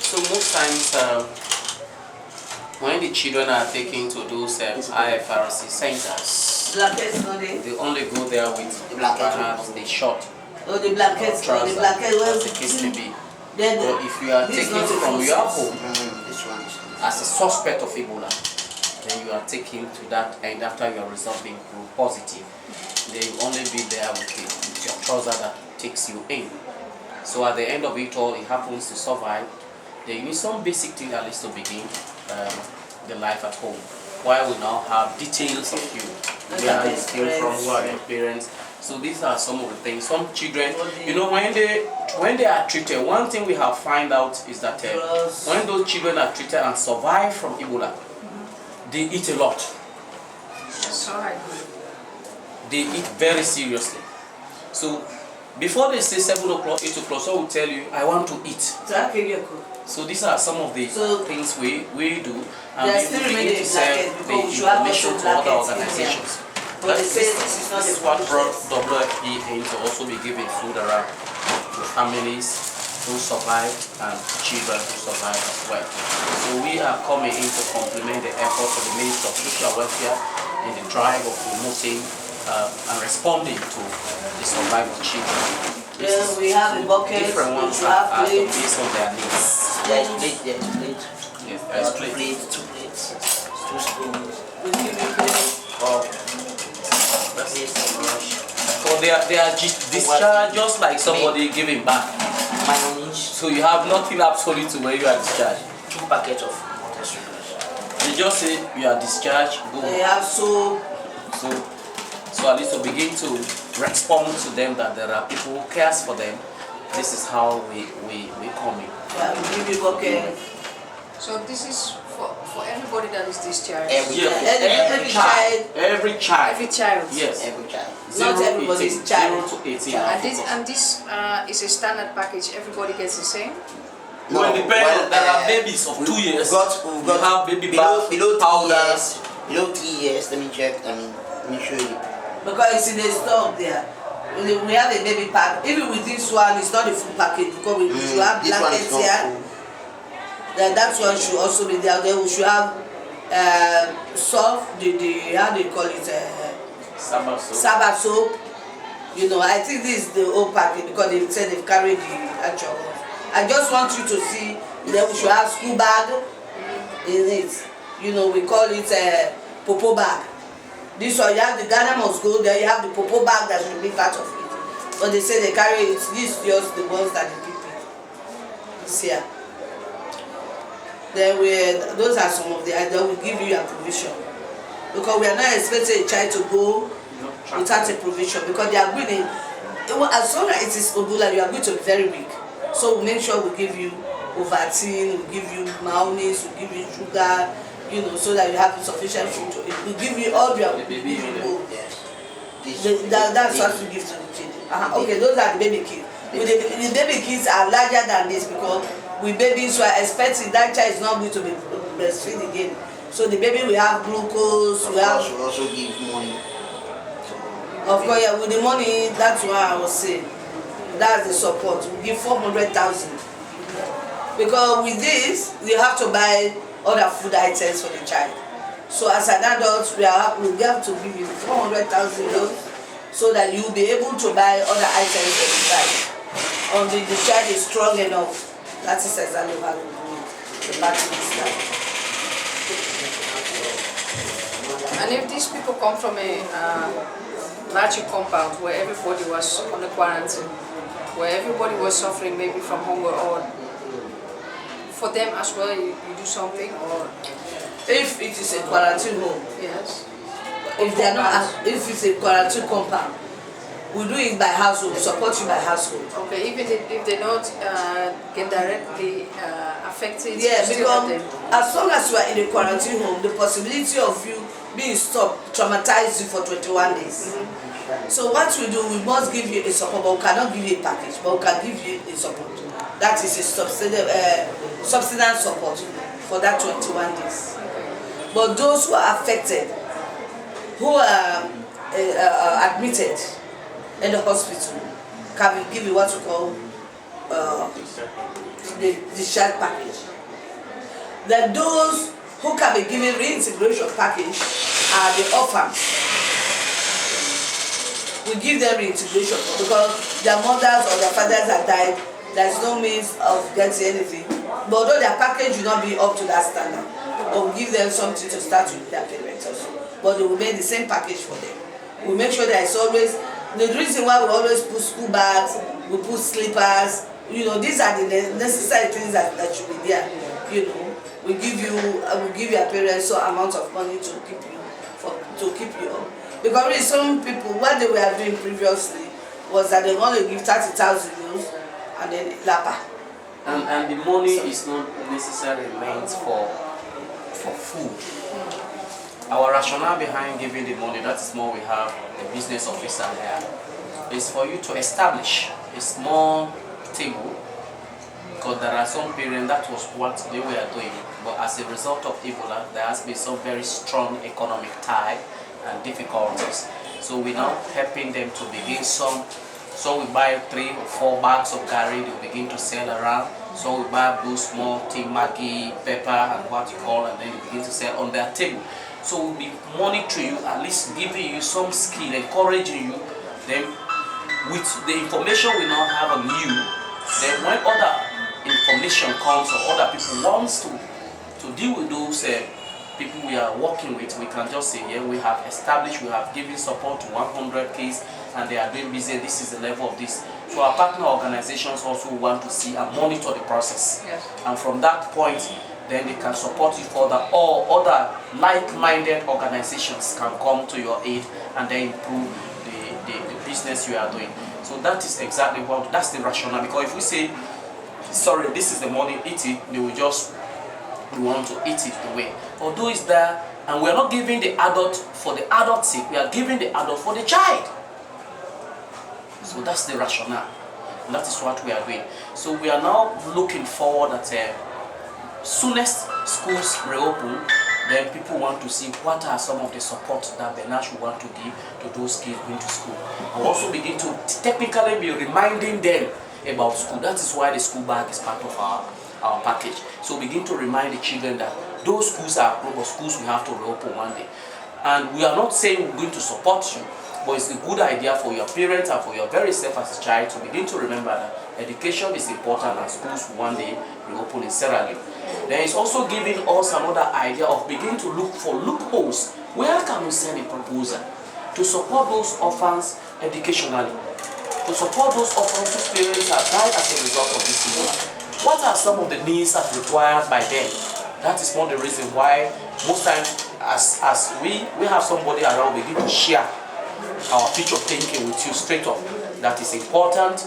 So most times, when the children are taken to those IFRC centers, they only go there with perhaps the short trousers, as the case may be. But if you are taken from your home as a suspect of Ebola, then you are taken to that end after your result being proved positive. They will only be there with your trouser that takes you in. So at the end of it all, it happens to survive. They need some basic things at least to begin the life at home. While we now have details of you, where you came from, who are your parents. So these are some of the things. Some children, you know, when they are treated, one thing we have found out is that when those children are treated and survive from Ebola, they eat a lot. They eat very seriously. So before they say 7 o'clock, 8 o'clock, so will tell you, I want to eat. So these are some of the things we do, and we begin to send the information to other organizations. This is what brought WFP in to also be giving food around to families who survived and children who survived as well. So we are coming in to complement the efforts of the Ministry of Social Welfare in the drive of promoting and responding to the survival children. Yes, we have a bucket, different ones are based on their needs. There's plate, there's plate. Yes, there's plate. 2 plates, 2 spoons. Oh, so they are discharged just like somebody giving back. Mayonnaise. So you have nothing absolute to where you are discharged. 2 packets of water sugars. They just say you are discharged, go. They have soap. So at least to begin to respond to them that there are people who cares for them. This is how we come in. Yeah, we give you bucket. So this is for everybody that is discharged? Every child. Every child. Every child? Yes. Every child. Not everybody is child. 0 to 18. And this is a standard package, everybody gets the same? No, well, depends. There are babies of 2 years. We've got have baby bath, below 3 powder. years. Below 3 years, let me check, let me show you. Because it's in the stock there. We have a baby pack. Even with this one, it's not a full package because we should have blankets here. Then that one should also be there. Then we should have soft, how do you call it? Saba soap. You know, I think this is the whole package because they said they've carried the actual one. I just want you to see. Then we should have school bag in it. You know, we call it a popo bag. This one, you have the Ghana must go, then you have the popo bag that should be part of it. But they say they carry it, this is just the ones that they keep it. It's here. Then those are some of the items we give you a provision. Because we are not expecting a child to go without a provision. Because they are going as long as it is Ebola, you are going to be very weak. So we make sure we give you Ovaltine, we give you mayonnaise, we give you sugar, you know, so that you have sufficient food to eat. We give you all your baby food. That's what we give to the children. Okay, those are the baby kids. The baby kids are larger than this because with babies who are expecting that child is not going to be breastfeed again. So the baby will have glucose, we also give money. Of course, yeah, with the money, that's why I was saying. That's the support. We give 400,000. Because with this, we have to buy other food items for the child. So as an adult, we have to give you 400,000 so that you'll be able to buy other items for the child. Until the child is strong enough. That is exactly how we do the battle is like. And if these people come from a larger compound where everybody was on the quarantine, where everybody was suffering maybe from hunger, or for them as well, you do something, or if it is a quarantine home, yes, if they are not, if it's a quarantine compound, we do it by household. We support you by household. Okay, even if they not get directly affected. Yeah, because as long as you are in a quarantine home, the possibility of you being stopped traumatize you for 21 days. So what we do, we must give you a support, but we cannot give you a package, but we can give you a support. That is a subsidence support for that 21 days. But those who are affected, who are admitted in the hospital, can we give you what we call the discharge package. Then those who can be given reintegration package are the orphans. We give them reintegration because their mothers or their fathers have died. There's no means of getting anything. But although their package will not be up to that standard, but we give them something to start with their parents also. But they will make the same package for them. We make sure that it's always, the reason why we always put school bags, we put slippers, you know, these are the necessary things that should be there. You know, we give your parents some amount of money to keep you up. Because really some people, what they were doing previously was that they want to give 30,000 euros and then lapa. And the money is not necessarily meant for food. Our rationale behind giving the money, that is more we have the business officer there, is for you to establish a small table, because there are some parents, that was what they were doing, but as a result of Ebola, there has been some very strong economic tie and difficulties. So we're now helping them to begin some. So we buy 3 or 4 bags of curry, they begin to sell around. So we buy those small tea, Maggi, pepper, and what you call, and then they begin to sell on their table. So we'll be monitoring you, at least giving you some skill, encouraging you. Then with the information we now have on you, then when other information comes or other people wants to deal with those people we are working with, we can just say, yeah, we have established, we have given support to 100 cases and they are doing business, this is the level of this. So our partner organizations also want to see and monitor the process. Yes. And from that point, then they can support you further, or other like-minded organizations can come to your aid and then improve the business you are doing. So that is exactly that's the rationale. Because if we say, sorry, this is the money, eat it, they will just want to eat it away. Although it's there, and we are not giving the adult for the adult's sake, we are giving the adult for the child. So that's the rationale. And that is what we are doing. So we are now looking forward at soonest schools reopen, then people want to see what are some of the support that Ben Hirsch will want to give to those kids going to school. And also begin to technically be reminding them about school. That is why the school bag is part of our package. So begin to remind the children that those schools are global schools, we have to reopen one day. And we are not saying we're going to support you, but it's a good idea for your parents and for your very self as a child to begin to remember that education is important and schools one day reopen in Sierra Leone. Then it's also giving us another idea of beginning to look for loopholes. Where can we send a proposal to support those orphans educationally? To support those orphans whose parents have died as a result of this Ebola. What are some of the needs that are required by them? That is one of the reasons why most times as we have somebody around, we begin to share our future thinking with you straight up. That is important.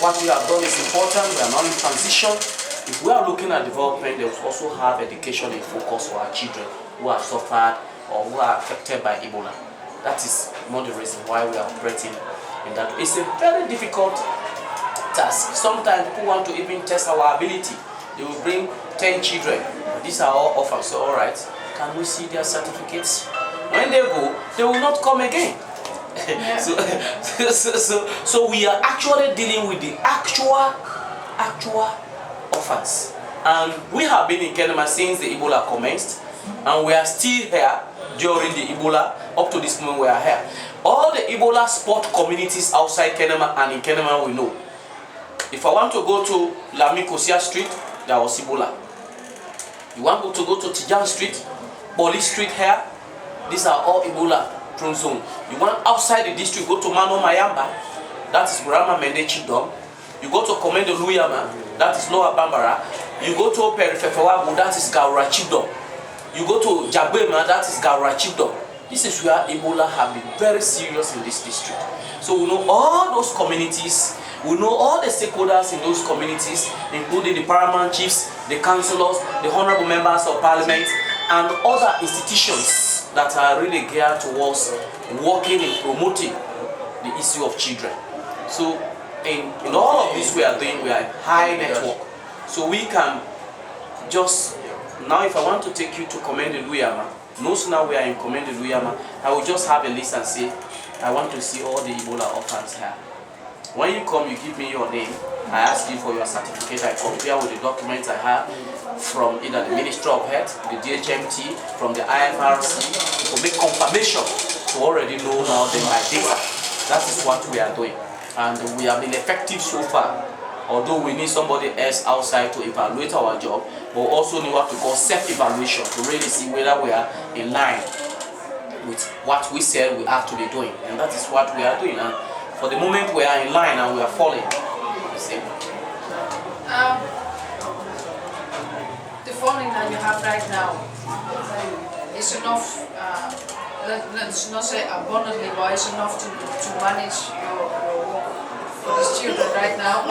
What we have done is important. We are not in transition. If we are looking at development, they will also have education in focus for our children who have suffered or who are affected by Ebola. That is one of the reasons why we are operating in that. It's a very difficult task. Sometimes people want to even test our ability. They will bring 10 children. These are all orphans. So, all right, can we see their certificates? When they go, they will not come again. Yeah. So we are actually dealing with the actual orphans. And we have been in Kenema since the Ebola commenced, and we are still here during the Ebola. Up to this moment we are here. All the Ebola sport communities outside Kenema and in Kenema we know. If I want to go to Lamikosia Street, there was Ebola. You want to go to Tijan Street, Boli Street here, these are all Ebola prone zone. You want outside the district, go to Mano Mayamba, that is Rama Mendechi Dom. You go to Komendo Luyama, that is Lower Bambara. You go to Perifefawabu, that is Gaurachidom. You go to Jabema, that is Gaurachidom. This is where Ebola have been very serious in this district. So we know all those communities, we know all the stakeholders in those communities, including the paramount chiefs, the councillors, the honorable members of parliament, and other institutions that are really geared towards working and promoting the issue of children. So in all of this we are doing, we are high network. So we can just, now if I want to take you to Komende Luyama, most now we are in Komende Luyama, I will just have a list and say, I want to see all the Ebola orphans here. When you come, you give me your name. I ask you for your certificate. I compare with the documents I have from either the Ministry of Health, the DHMT, from the IFRC, to make confirmation to already know now the my data. That is what we are doing. And we have been effective so far. Although we need somebody else outside to evaluate our job, but also need what we call self-evaluation to really see whether we are in line with what we said we have to be doing. And that is what we are doing. And for the moment we are in line and we are falling. You see? The funding that you have right now is enough, let's not say abundantly, but it's enough to manage your work for the student right now?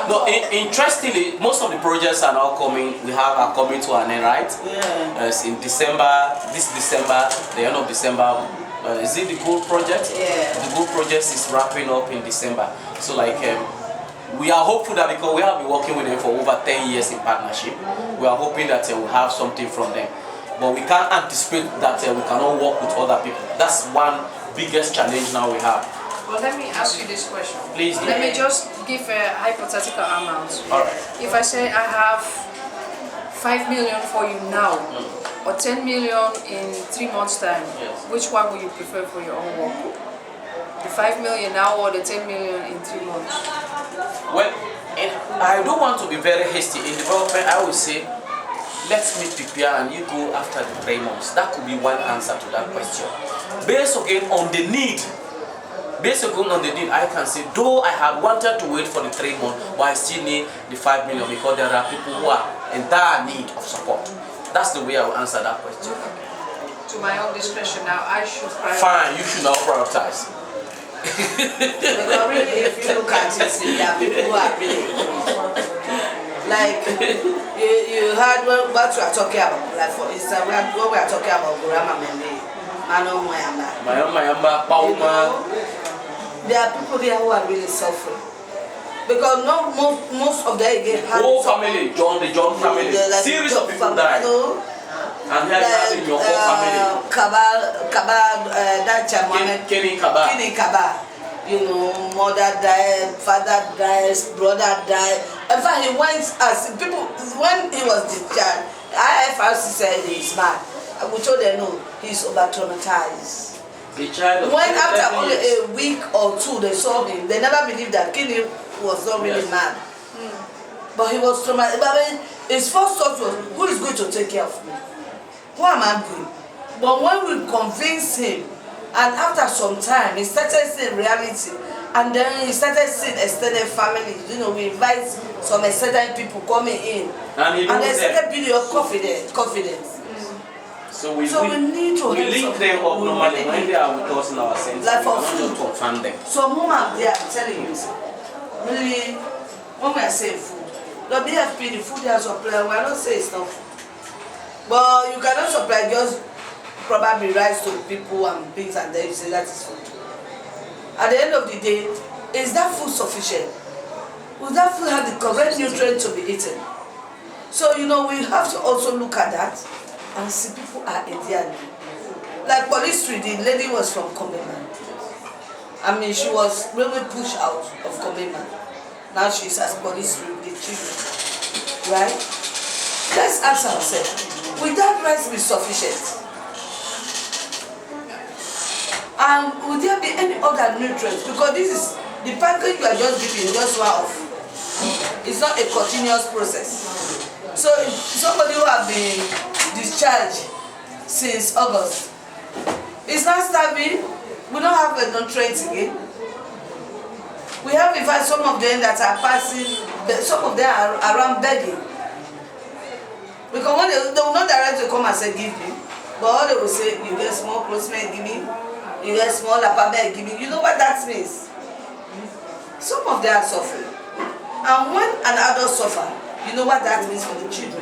No, interestingly, most of the projects are now coming, are coming to an end, right? Yeah. In December, this December, the end of December, is it the Gold Project? Yeah. The Gold Project is wrapping up in December. So like, we are hopeful that because we have been working with them for over 10 years in partnership, we are hoping that we'll have something from them. But we can't anticipate that we cannot work with other people. That's one biggest challenge now we have. Well, let me ask you this question. Please. Let me just give a hypothetical amount. All right. If I say I have 5 million for you now, or 10 million in 3 months' time, Yes. which one would you prefer for your own work? The 5 million now or the 10 million in 3 months? Well, I don't want to be very hasty. In development, I would say, let me prepare and you go after the 3 months. That could be one answer to that question. Based again on the need, I can say, though I had wanted to wait for the 3 months, but I still need the 5 million because there are people who are in dire need of support. That's the way I will answer that question. To my own discretion now, I should prioritize. Fine, you should now prioritize. Because really, if you look at it, there are people who are really like you heard what you are talking about. Like for instance, what we are talking about, Grandma Mende, Mano Mayamba, Pauma. There are people there who are really suffering because most of them again have whole family, the John family, like series of people died. And here you have in your whole family. Kabal, Kenny Kaba. You know, mother died, father dies, brother died. In fact, he went as people when he was discharged. IFRC said he's mad. We told them no, he's over traumatized. The child. When after only a week or two they saw him, they never believed that Kenny was not really mad. But he was traumatized. But his first thought was, who is going to take care of me? Who am I going? But when we convinced him, and after some time, he started seeing reality. And then he started seeing extended families. You know, we invite some extended people coming in. And they started building up confidence. So we need to link them up normally when they are with us in our sense. Like for food. To confirm them. Some women there, I'm telling you, really, when we are saying food, the BFP, the food they are supplying, we are not saying it's not food. But you cannot supply just probably rice to people and pigs and then you say that is food. At the end of the day, is that food sufficient? Will that food have the correct nutrients to be eaten? So, you know, we have to also look at that and see people are in their need. Like Police Street, the lady was from Kenema. I mean, she was really pushed out of Kenema. Now she's at Police Street with the children. Right? Let's ask ourselves, will that rice be sufficient? And would there be any other nutrients? Because this is the package you are just giving, just one off. It's not a continuous process. So if somebody who has been discharged since August is not starving, we don't have a nutrients again. We have in fact some of them that are passing, some of them are around begging. Because when they will not directly come and say give me, but all they will say, you get small clothes, give me. You get small apartment giving. You know what that means? Some of them are suffering. And when an adult suffers, you know what that means for the children.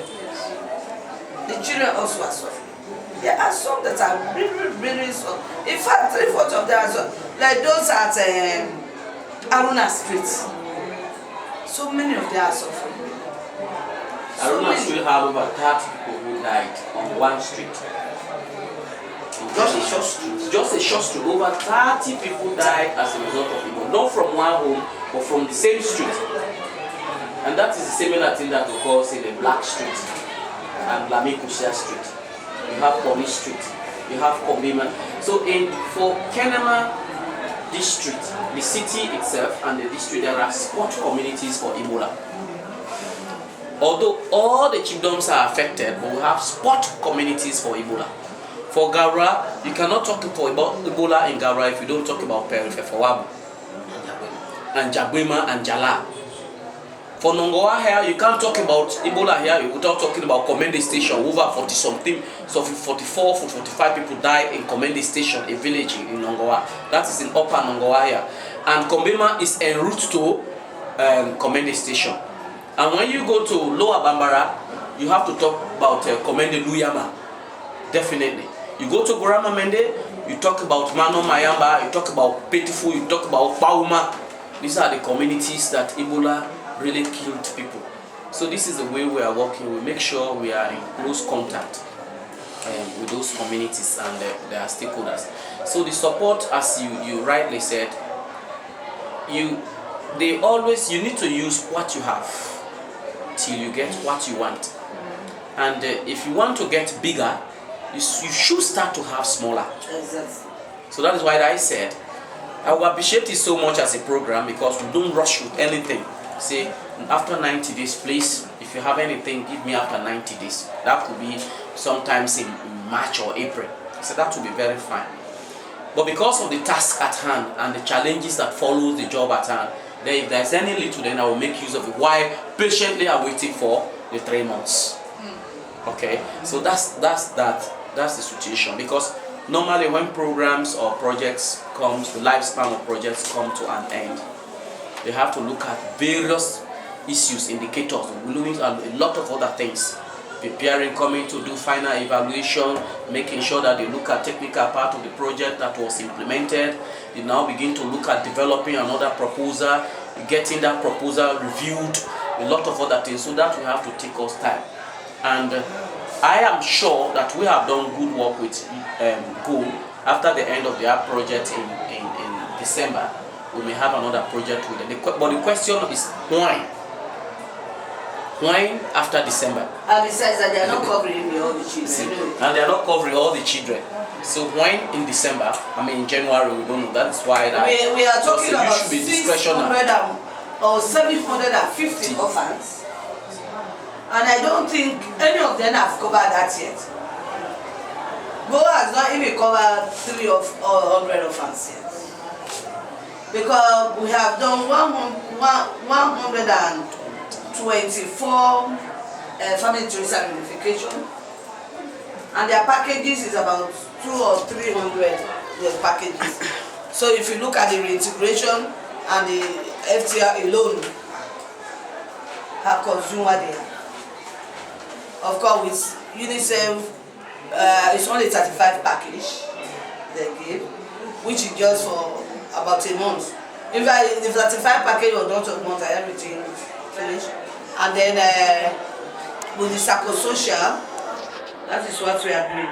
The children also are suffering. There are some that are really, really suffering. In fact, 3/4 of them are suffering. Like those at Aruna Street. So many of them are suffering. Aruna Street have over 30 people who died on one street. Just a short street. Over 30 people died as a result of Ebola. Not from one home, but from the same street. And that is the similar thing that occurs in the Black Street and Lamikusia Street. You have Police Street, you have Kenema. So for Kenema district, the city itself and the district, there are spot communities for Ebola. Although all the chiefdoms are affected, but we have spot communities for Ebola. For Gaura, you cannot talk about Ebola in Gaura if you don't talk about Perifefowabu and Jabwema and Jala. For Nongoa here, you can't talk about Ebola here without talking about Komende Station. Over 40 something, so 44, 45 people died in Komende Station, a village in Nongoa. That is in Upper Nongoa here. And Kombema is en route to Komende Station. And when you go to Lower Bambara, you have to talk about Komende Luyama. Definitely. You go to Gorama Mende, you talk about Mano Mayamba, you talk about Petifu, you talk about Bauma. These are the communities that Ebola really killed people. So this is the way we are working. We make sure we are in close contact with those communities and their stakeholders. So the support, as you rightly said, you need to use what you have till you get what you want. And if you want to get bigger, you should start to have smaller. Exactly. So that is why I said I will appreciate it so much as a program, because we don't rush with anything. Say after 90 days, please, if you have anything, give me after 90 days. That could be sometimes in March or April. So that will be very fine. But because of the task at hand and the challenges that follow the job at hand, then if there's any little, then I will make use of it. Why patiently I'm waiting for the 3 months. Okay, so that's the situation. Because normally when programs or projects comes, the lifespan of projects come to an end, they have to look at various issues, indicators, and a lot of other things. Preparing, coming to do final evaluation, making sure that they look at technical part of the project that was implemented. They now begin to look at developing another proposal, getting that proposal reviewed, a lot of other things. So that will have to take us time. And I am sure that we have done good work with Go. After the end of their project in December, we may have another project with them. But the question is why? Why after December? And besides that, they are not covering all the children. And they are not covering all the children. So when in December, I mean in January, we don't know. That's why we are talking about should be 600 or 750 orphans. And I don't think any of them have covered that yet. Go has not even covered 300 orphans yet. Because we have done 124 family tree reunification, and their packages is about 200 or 300 packages. So if you look at the reintegration and the FTR alone, have consumed what they have. Of course, with UNICEF, it's only 35 package they give, which is just for about a month. In fact, the 35 package was not a month and everything finished. And then with the psychosocial, that is what we are doing.